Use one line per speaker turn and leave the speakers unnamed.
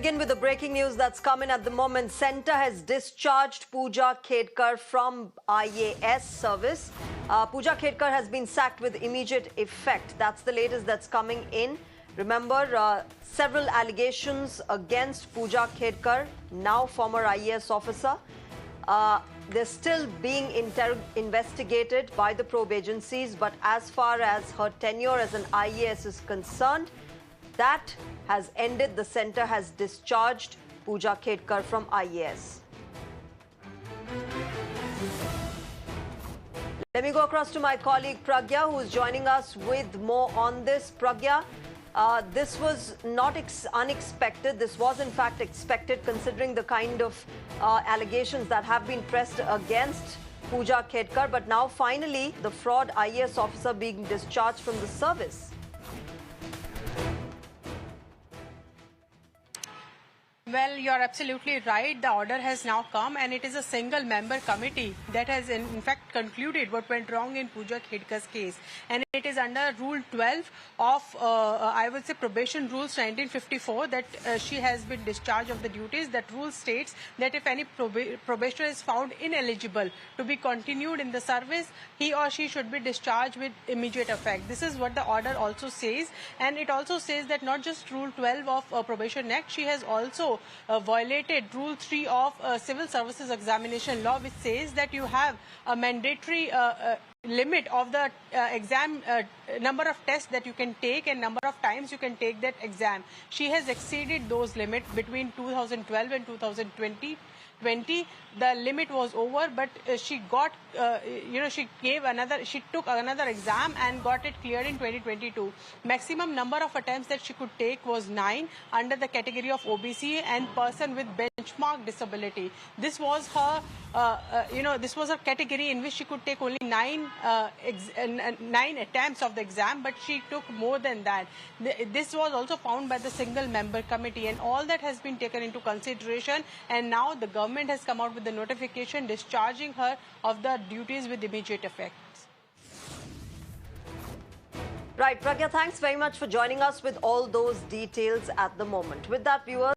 begin with the breaking news that's coming at the moment. Centre has discharged Pooja Khedkar from IAS service. Pooja Khedkar has been sacked with immediate effect. That's the latest that's coming in. Remember, several allegations against Pooja Khedkar, now former IAS officer. They're still being investigated by the probe agencies, but as far as her tenure as an IAS is concerned, that has ended. The centre has discharged Pooja Khedkar from IAS. Let me go across to my colleague Pragya, who is joining us with more on this. Pragya, this was not unexpected. This was in fact expected, considering the kind of allegations that have been pressed against Pooja Khedkar. But now finally the fraud IAS officer being discharged from the service.
Well, you're absolutely right. The order has now come, and it is a single-member committee that has in fact concluded what went wrong in Pooja Khedkar's case. And it is under Rule 12 of, I would say, Probation Rules 1954 that she has been discharged of the duties. That rule states that if any probationer is found ineligible to be continued in the service, he or she should be discharged with immediate effect. This is what the order also says. And it also says that not just Rule 12 of Probation Act, she has also violated Rule 3 of Civil Services Examination Law, which says that you have a mandatory limit of the exam number of tests that you can take and number of times you can take that exam. She has exceeded those limits between 2012 and 2020. The limit was over, but she got, she took another exam and got it cleared in 2022. Maximum number of attempts that she could take was 9 under the category of OBC and person with benchmark disability. This was her, this was a category in which she could take only 9 attempts of the exam, but she took more than that. This was also found by the single-member committee, and all that has been taken into consideration, and now the government has come out with the notification discharging her of the duties with immediate effect.
Right, Pragya, thanks very much for joining us with all those details at the moment. With that, viewers,